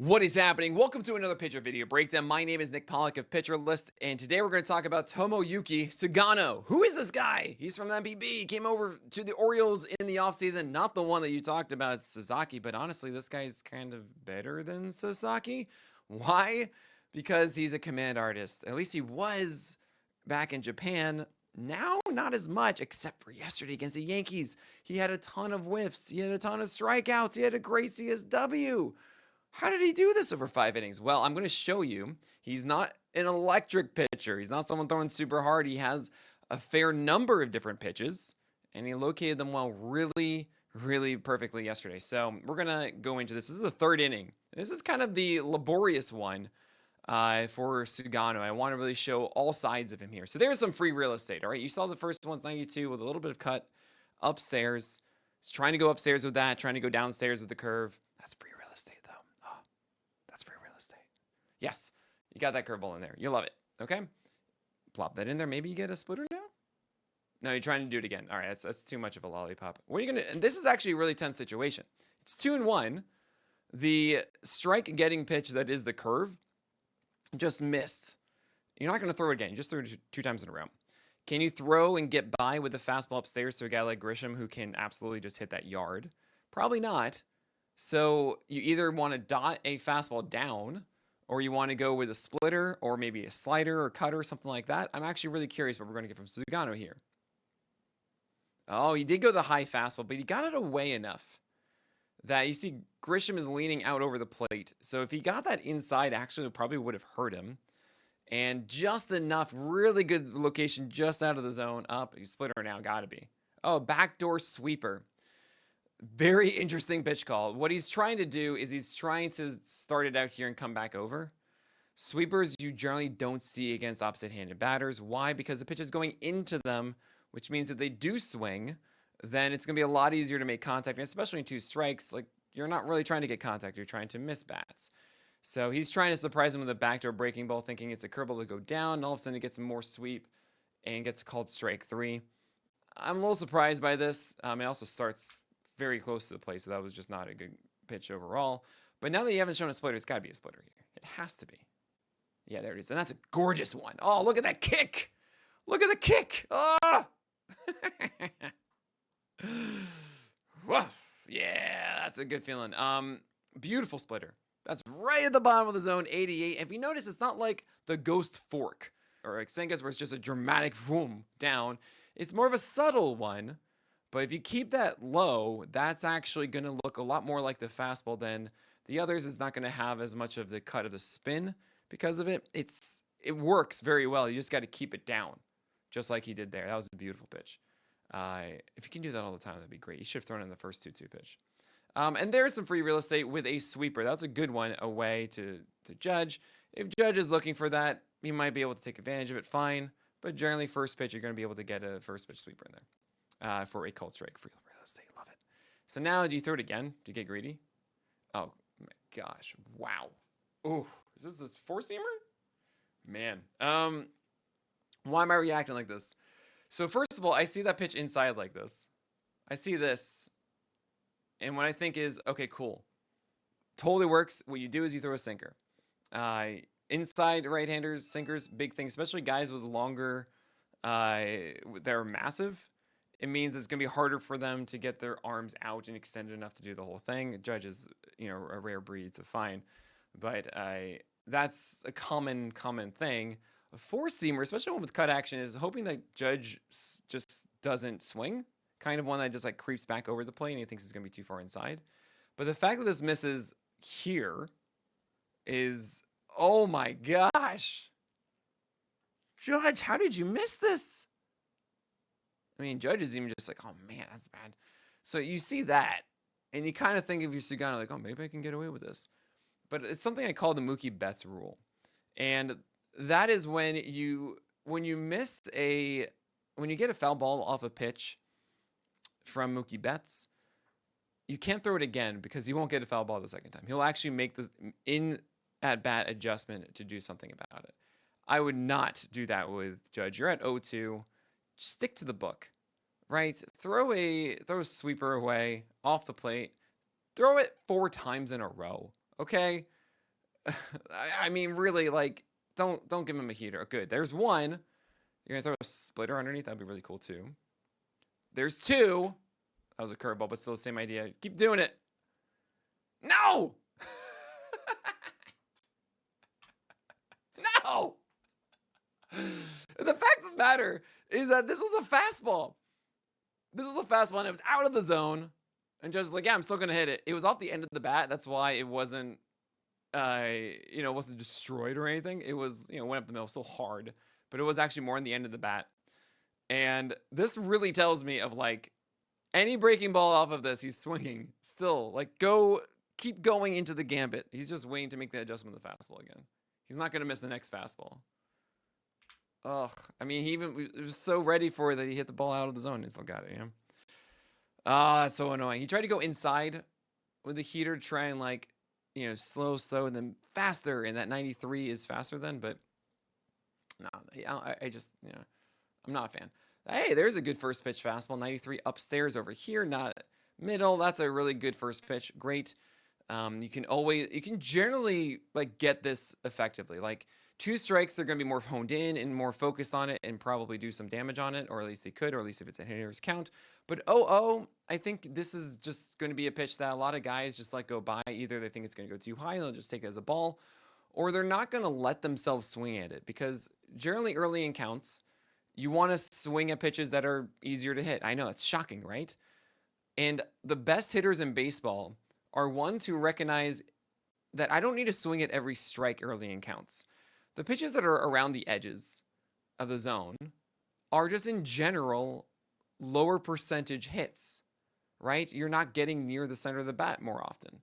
What is happening? Welcome to another pitcher video breakdown. My name is Nick Pollack of Pitcher List, and today we're going to talk about Tomoyuki Sugano. Who is this guy? He's from the MPB. He came over to the Orioles in the offseason. Not the one that you talked about, Sasaki, but honestly, this guy's kind of better than Sasaki. Why? Because he's a command artist. At least he was back in Japan. Now, not as much, except for yesterday against the Yankees. He had a ton of whiffs. He had a ton of strikeouts. He had a great CSW. How did he do this over 5 innings? Well, I'm going to show you. He's not an electric pitcher. He's not someone throwing super hard. He has a fair number of different pitches, and he located them well really perfectly yesterday. So we're going to go into this. This is the 3rd inning. This is kind of the laborious one for Sugano. I want to really show all sides of him here. So there's some free real estate, all right? You saw the first one's 92 with a little bit of cut upstairs. He's trying to go upstairs with that, trying to go downstairs with the curve. That's free real estate, though. That's free real estate. Yes, you got that curveball in there. You love it. Okay, plop that in there. Maybe you get a splitter now. No, you're trying to do it again. All right, that's too much of a lollipop. What are you gonna? And this is actually a really tense situation. It's 2-1. The strike getting pitch that is the curve just missed. You're not gonna throw it again. You just threw it 2 times in a row. Can you throw and get by with the fastball upstairs to a guy like Grisham who can absolutely just hit that yard? Probably not. So you either want to dot a fastball down, or you want to go with a splitter, or maybe a slider or cutter or something like that. I'm actually really curious what we're going to get from Sugano here. Oh, he did go the high fastball, but he got it away enough that you see Grisham is leaning out over the plate. So if he got that inside, actually it probably would have hurt him. And just enough, really good location just out of the zone. Up, splitter now, gotta be. Oh, backdoor sweeper. Very interesting pitch call. What he's trying to do is he's trying to start it out here and come back over. Sweepers you generally don't see against opposite-handed batters. Why? Because the pitch is going into them, which means if they do swing, then it's going to be a lot easier to make contact, and especially in 2 strikes. Like, you're not really trying to get contact. You're trying to miss bats. So he's trying to surprise him with a backdoor breaking ball, thinking it's a curveball to go down, and all of a sudden it gets more sweep and gets called strike 3. I'm a little surprised by this. It also starts very close to the plate, so that was just not a good pitch overall. But now that you haven't shown a splitter, it's got to be a splitter here. It has to be. Yeah, there it is. And that's a gorgeous one. Oh, look at that kick. Look at the kick. Oh! Yeah, that's a good feeling. Beautiful splitter. That's right at the bottom of the zone, 88. If you notice, it's not like the ghost fork or like Senga's where it's just a dramatic boom down. It's more of a subtle one. But if you keep that low, that's actually going to look a lot more like the fastball than the others. It's not going to have as much of the cut of the spin because of it. It works very well. You just got to keep it down, just like he did there. That was a beautiful pitch. If you can do that all the time, that'd be great. You should have thrown in the first 2-2 pitch. And there's some free real estate with a sweeper. That's a good one away to Judge. If Judge is looking for that, he might be able to take advantage of it, fine. But generally, first pitch, you're going to be able to get a first pitch sweeper in there. For a cold strike. Free real estate. Love it. So now, do you throw it again? Do you get greedy? Oh, my gosh. Wow. Ooh. Is this a 4-seamer? Man. Why am I reacting like this? So, first of all, I see that pitch inside like this. I see this. And what I think is, okay, cool. Totally works. What you do is you throw a sinker. Inside right-handers, sinkers, big thing. Especially guys with longer, they're massive. It means it's going to be harder for them to get their arms out and extended enough to do the whole thing. Judge is, a rare breed, so fine. But that's a common thing. A 4-seamer, especially one with cut action, is hoping that Judge just doesn't swing. Kind of one that just like creeps back over the plate and he thinks it's going to be too far inside. But the fact that this misses here is, oh my gosh. Judge, how did you miss this? I mean, Judge is even just like, oh man, that's bad. So you see that, and you kind of think of your Sugano like, oh, maybe I can get away with this. But it's something I call the Mookie Betts rule. And that is when you get a foul ball off a pitch from Mookie Betts, you can't throw it again because he won't get a foul ball the second time. He'll actually make the in-at-bat adjustment to do something about it. I would not do that with Judge. You're at 0-2. Stick to the book, right? Throw a sweeper away off the plate. Throw it 4 times in a row, okay? I mean, really, like, don't give him a heater. Good. There's one. You're gonna throw a splitter underneath. That'd be really cool too. There's two. That was a curveball, but still the same idea. Keep doing it. No. No. The fact of the matter is that this was a fastball. This was a fastball, and it was out of the zone. And just like, yeah, I'm still gonna hit it. It was off the end of the bat. That's why it wasn't, wasn't destroyed or anything. It was, went up the middle, still hard, but it was actually more in the end of the bat. And this really tells me of like any breaking ball off of this, he's swinging still. Like, keep going into the gambit. He's just waiting to make the adjustment of the fastball again. He's not gonna miss the next fastball. Ugh. I mean, he was so ready for it that he hit the ball out of the zone and still got it. That's so annoying. He tried to go inside with the heater to try and like, slow, and then faster. And that 93 is faster than, but no, I just, I'm not a fan. Hey, there's a good first pitch fastball. 93 upstairs over here, not middle. That's a really good first pitch. Great. You can generally like get this effectively. Like 2 strikes, they're going to be more honed in and more focused on it and probably do some damage on it, or at least they could, or at least if it's a hitter's count. But 0-0, I think this is just going to be a pitch that a lot of guys just let go by. Either they think it's going to go too high and they'll just take it as a ball, or they're not going to let themselves swing at it, because generally early in counts, you want to swing at pitches that are easier to hit. I know, it's shocking, right? And the best hitters in baseball are ones who recognize that I don't need to swing at every strike early in counts. The pitches that are around the edges of the zone are just in general lower percentage hits, right? You're not getting near the center of the bat more often.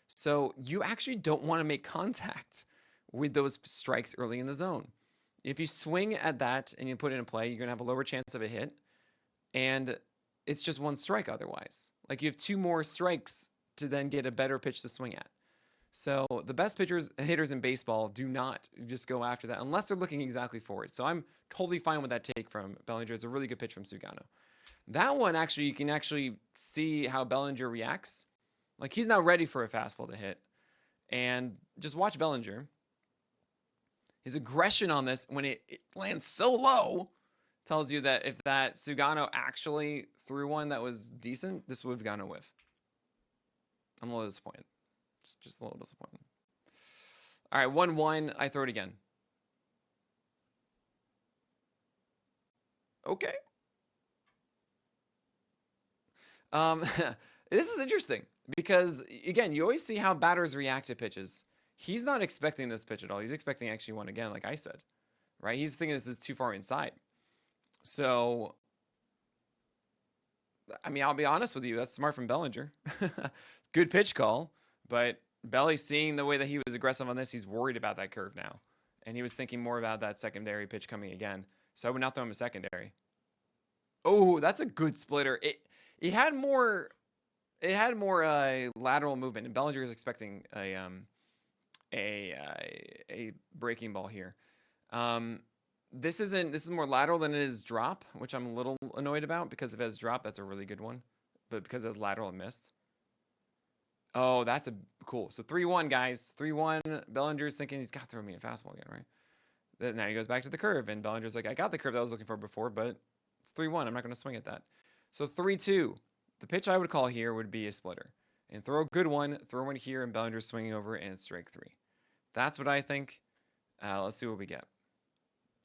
So you actually don't want to make contact with those strikes early in the zone. If you swing at that and you put it in play, you're going to have a lower chance of a hit. And it's just 1 strike otherwise. Like, you have 2 more strikes to then get a better pitch to swing at. So the best hitters in baseball do not just go after that unless they're looking exactly for it. So I'm totally fine with that take from Bellinger. It's a really good pitch from Sugano. That one, actually, you can actually see how Bellinger reacts. Like, he's not ready for a fastball to hit. And just watch Bellinger. His aggression on this, when it lands so low, tells you that if that Sugano actually threw one that was decent, this would have gone a whiff. I'm a little disappointed. It's just a little disappointed. All right, 1-1. I throw it again. Okay. This is interesting because, again, you always see how batters react to pitches. He's not expecting this pitch at all. He's expecting actually one again, like I said, right? He's thinking this is too far inside. So, I mean, I'll be honest with you. That's smart from Bellinger. Good pitch call, but Belly, seeing the way that he was aggressive on this, he's worried about that curve now. And he was thinking more about that secondary pitch coming again. So I would not throw him a secondary. Oh, that's a good splitter. It had more lateral movement, and Bellinger is expecting a breaking ball here. This is more lateral than it is drop, which I'm a little annoyed about, because if it has drop, that's a really good one. But because of lateral, it missed. Oh, that's a cool. So 3-1, guys. 3-1. Bellinger's thinking he's got to throw me a fastball again, right? Now he goes back to the curve, and Bellinger's like, I got the curve that I was looking for before, but it's 3-1. I'm not going to swing at that. So 3-2. The pitch I would call here would be a splitter. And throw a good one, throw one here, and Bellinger's swinging over, and it's strike 3. That's what I think. Let's see what we get.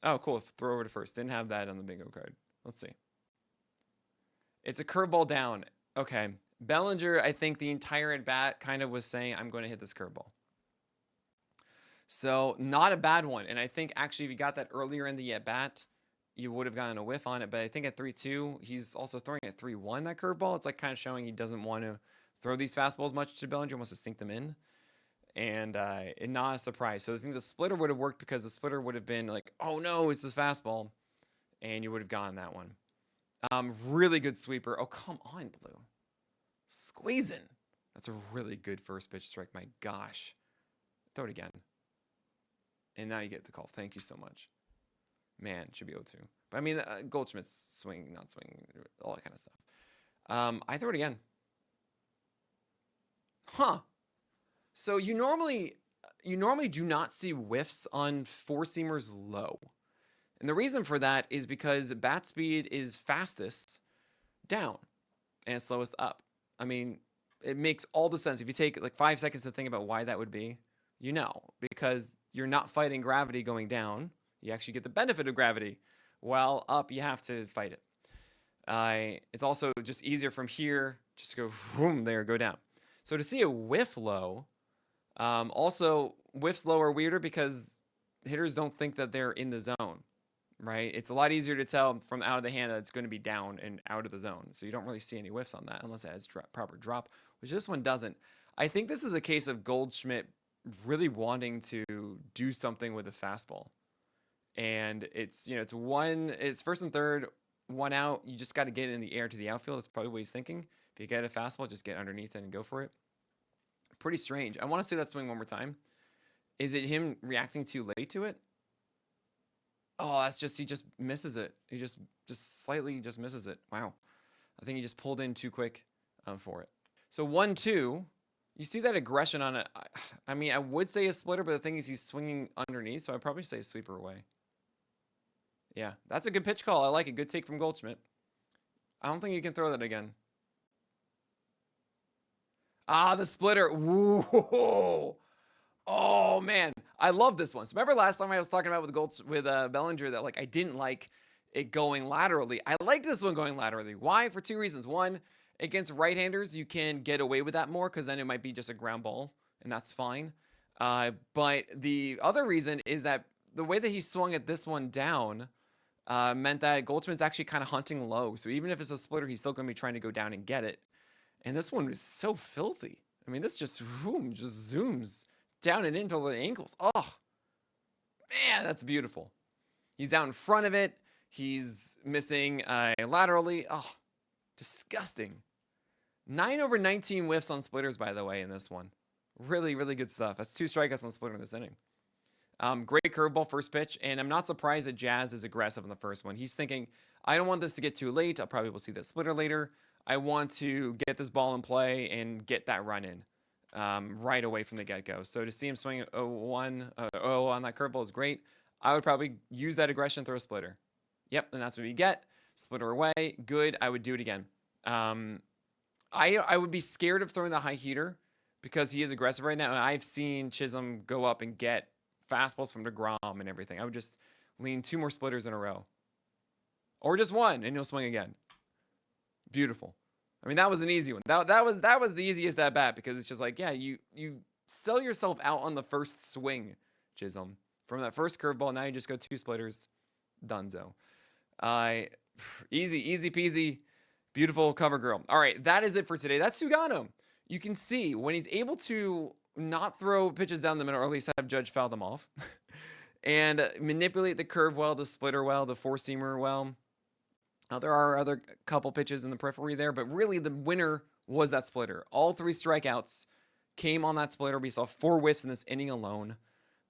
Oh, cool. Throw over to first. Didn't have that on the bingo card. Let's see. It's a curveball down. Okay. Bellinger, I think the entire at-bat kind of was saying, I'm going to hit this curveball. So, not a bad one. And I think, actually, if you got that earlier in the at-bat, you would have gotten a whiff on it. But I think at 3-2, he's also throwing at 3-1, that curveball. It's like kind of showing he doesn't want to throw these fastballs much to Bellinger, wants to sink them in. And not a surprise. So I think the splitter would have worked, because the splitter would have been like, oh no, it's his fastball. And you would have gotten that one. Really good sweeper. Oh, come on, Blue. Squeezing. That's a really good first pitch strike. My gosh. Throw it again. And now you get the call. Thank you so much. Man, it should be 0-2. But I mean, Goldschmidt's swinging, not swinging, all that kind of stuff. I throw it again. Huh. So you normally, you normally do not see whiffs on four-seamers low. And the reason for that is because bat speed is fastest down and slowest up. I mean, it makes all the sense. If you take like 5 seconds to think about why that would be, because you're not fighting gravity going down. You actually get the benefit of gravity. While up, you have to fight it. It's also just easier from here, just go boom, there, go down. So to see a whiff low, also whiffs low are weirder because hitters don't think that they're in the zone, right? It's a lot easier to tell from out of the hand that it's going to be down and out of the zone. So you don't really see any whiffs on that unless it has proper drop, which this one doesn't. I think this is a case of Goldschmidt really wanting to do something with a fastball. And it's first and third, one out. You just got to get it in the air to the outfield. That's probably what he's thinking. If you get a fastball, just get underneath it and go for it. Pretty strange. I want to see that swing one more time. Is it him reacting too late to it? Oh, that's just, he just misses it. He just slightly just misses it. Wow. I think he just pulled in too quick for it. So 1-2. You see that aggression on it. I mean, I would say a splitter, but the thing is he's swinging underneath, so I'd probably say a sweeper away. Yeah, that's a good pitch call. I like it. Good take from Goldschmidt. I don't think you can throw that again. Ah, the splitter. Whoa. Oh, man. I love this one. So remember last time I was talking about with Bellinger that like I didn't like it going laterally. I liked this one going laterally. Why? For two reasons. One, against right-handers, you can get away with that more because then it might be just a ground ball, and that's fine. But the other reason is that the way that he swung at this one down meant that Goldschmidt's actually kind of hunting low. So even if it's a splitter, he's still going to be trying to go down and get it. And this one is so filthy. I mean, this just zooms down and into the ankles. Oh, man, that's beautiful. He's out in front of it. He's missing laterally. Oh, disgusting. 9/19 whiffs on splitters, by the way, in this one. Really, really good stuff. That's 2 strikeouts on the splitter in this inning. Great curveball first pitch, and I'm not surprised that Jazz is aggressive in the first one. He's thinking, I don't want this to get too late. I'll probably will see that splitter later. I want to get this ball in play and get that run in right away from the get-go. So to see him swing 0-1 on that curveball is great. I would probably use that aggression, throw a splitter. Yep, and that's what you get. Splitter away. Good. I would do it again. I would be scared of throwing the high heater because he is aggressive right now. And I've seen Chisholm go up and get fastballs from DeGrom and everything. I would just lean 2 more splitters in a row. Or just one, and he'll swing again. Beautiful. I mean, that was an easy one. That was the easiest at bat because it's just like, yeah, you sell yourself out on the first swing, Chisholm. From that first curveball, now you just go 2 splitters. Dunzo. Easy peasy. Beautiful cover girl. All right, that is it for today. That's Sugano. You can see when he's able to not throw pitches down the middle, or at least have Judge foul them off, and manipulate the curve well, the splitter well, the four-seamer well. There are other couple pitches in the periphery there, but really the winner was that splitter. All 3 strikeouts came on that splitter. We saw 4 whiffs in this inning alone.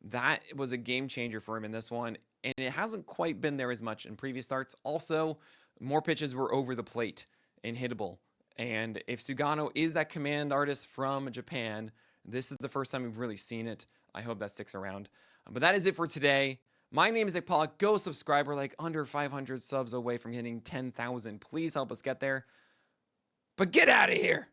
That was a game changer for him in this one, and it hasn't quite been there as much in previous starts. Also, more pitches were over the plate and hittable. And if Sugano is that command artist from Japan, this is the first time we've really seen it. I hope that sticks around. But that is it for today. My name is Nick Pollack. Go subscribe. We're like under 500 subs away from hitting 10,000. Please help us get there. But get out of here.